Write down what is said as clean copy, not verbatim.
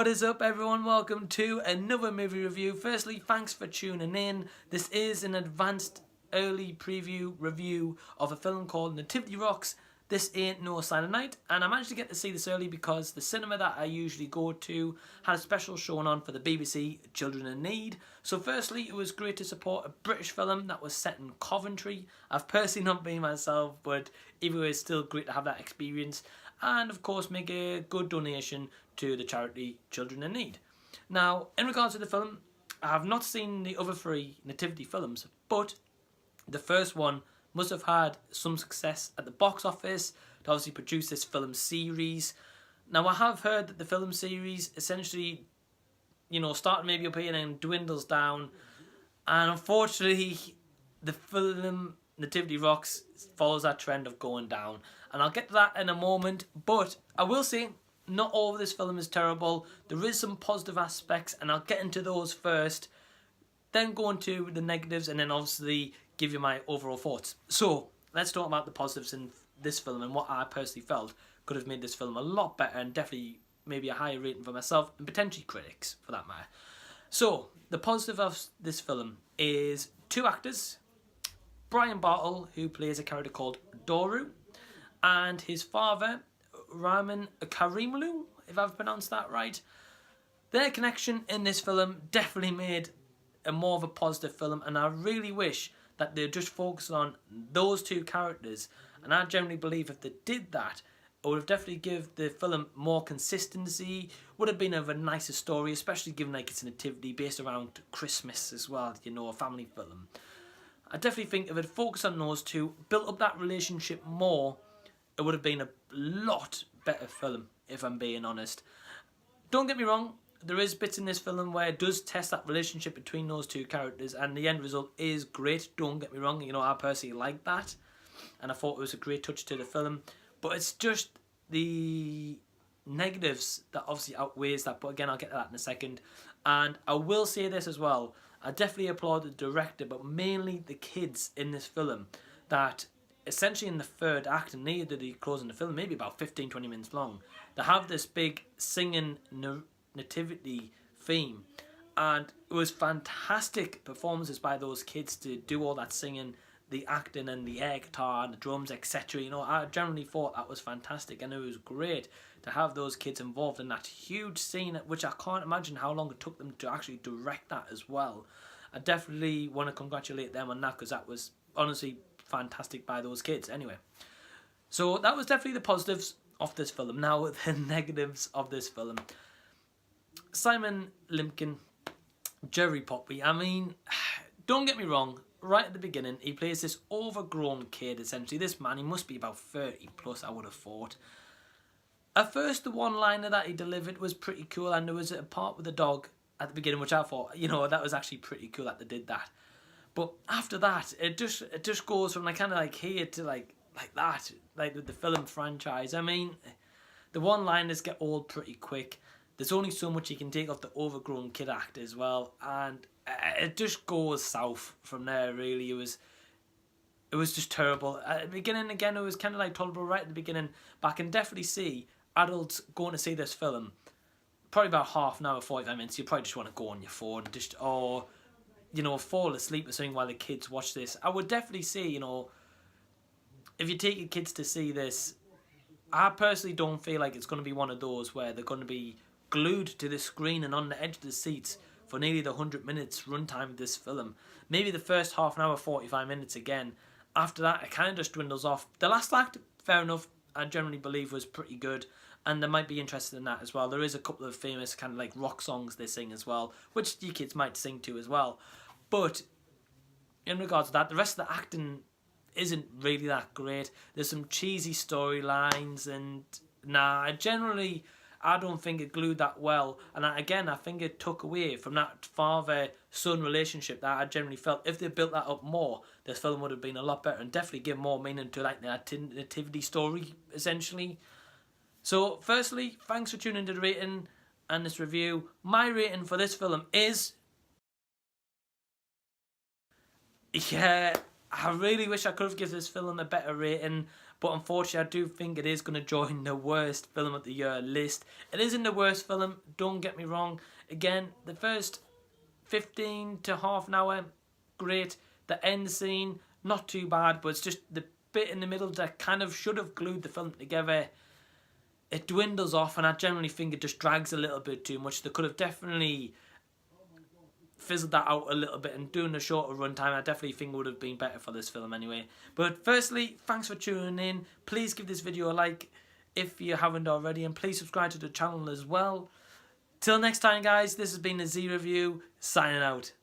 What is up, everyone? Welcome to another movie review. Firstly, thanks for tuning in. This is an advanced early preview review of a film called Nativity Rocks. This ain't no Silent Night, and I managed to get to see this early because the cinema that I usually go to had a special showing on for the BBC Children in Need. So firstly, it was great to support a British film that was set in Coventry. I've personally not been myself, but either way, it's still great to have that experience. And of course, make a good donation to the charity Children in Need. Now, in regards to the film, I have not seen the other three Nativity films, but the first one must have had some success at the box office to obviously produce this film series. Now, I have heard that the film series essentially, started maybe up here and then dwindles down. And unfortunately, the film Nativity Rocks follows that trend of going down. And I'll get to that in a moment. But I will say, not all of this film is terrible. There is some positive aspects, and I'll get into those first. Then go into the negatives, and then obviously give you my overall thoughts. So, let's talk about the positives in this film and what I personally felt could have made this film a lot better and definitely maybe a higher rating for myself and potentially critics for that matter. So, the positive of this film is two actors. Brian Bartle, who plays a character called Doru, and his father, Raman Karimlu, if I've pronounced that right. Their connection in this film definitely made a more of a positive film, and I really wish that they just focused on those two characters. And I generally believe if they did that, it would have definitely given the film more consistency, would have been of a nicer story, especially given like it's a nativity based around Christmas as well, a family film. I definitely think if it focused on those two, built up that relationship more, it would have been a lot better film, if I'm being honest. Don't get me wrong, there is bits in this film where it does test that relationship between those two characters, and the end result is great. Don't get me wrong, I personally like that, and I thought it was a great touch to the film. But it's just the negatives that obviously outweighs that. But again, I'll get to that in a second. And I will say this as well. I definitely applaud the director, but mainly the kids in this film, that essentially in the third act, and near the closing the film, maybe about 15-20 minutes long, they have this big singing nativity theme, and it was fantastic performances by those kids to do all that singing, the acting and the air guitar and the drums, etc. I generally thought that was fantastic, and it was great to have those kids involved in that huge scene, which I can't imagine how long it took them to actually direct that as well. I definitely want to congratulate them on that, because that was honestly fantastic by those kids. Anyway, so that was definitely the positives of this film. Now the negatives of this film. Simon Limpkin, Jerry Poppy. I mean, don't get me wrong, right at the beginning he plays this overgrown kid essentially. This man, he must be about 30 plus, I would have thought. At first, the one-liner that he delivered was pretty cool, and there was a part with the dog at the beginning which I thought, that was actually pretty cool that they did that. But after that, it just goes from kind of like here to like that, like with the film franchise. I mean, the one-liners get old pretty quick. There's only so much you can take off the overgrown kid act as well, and it just goes south from there. Really, it was just terrible. At the beginning, again, it was kind of like tolerable right at the beginning, but I can definitely see adults going to see this film. Probably about half an hour, 45 minutes. You probably just want to go on your phone, or fall asleep or something while the kids watch this. I would definitely say, if you take your kids to see this, I personally don't feel like it's going to be one of those where they're going to be glued to the screen and on the edge of the seats for nearly the 100 minutes runtime of this film. Maybe the first half an hour, 45 minutes again. After that, it kind of just dwindles off. The last act, fair enough, I generally believe was pretty good, and they might be interested in that as well. There is a couple of famous kind of like rock songs they sing as well, which you kids might sing to as well. But in regards to that, the rest of the acting isn't really that great. There's some cheesy storylines, and I don't think it glued that well. And I think it took away from that father-son relationship that I generally felt. If they built that up more, this film would have been a lot better and definitely give more meaning to like the nativity story, essentially. So, firstly, thanks for tuning into the rating and this review. My rating for this film is... I really wish I could have given this film a better rating, but unfortunately I do think it is going to join the worst film of the year list. It isn't the worst film, don't get me wrong. Again, the first 15 to half an hour, great. The end scene, not too bad, but it's just the bit in the middle that kind of should have glued the film together. It dwindles off, and I generally think it just drags a little bit too much. They could have definitely fizzled that out a little bit, and doing a shorter runtime I definitely think would have been better for this film anyway. But firstly, thanks for tuning in. Please give this video a like if you haven't already, and please subscribe to the channel as well. Till next time guys, this has been the Z Review, signing out.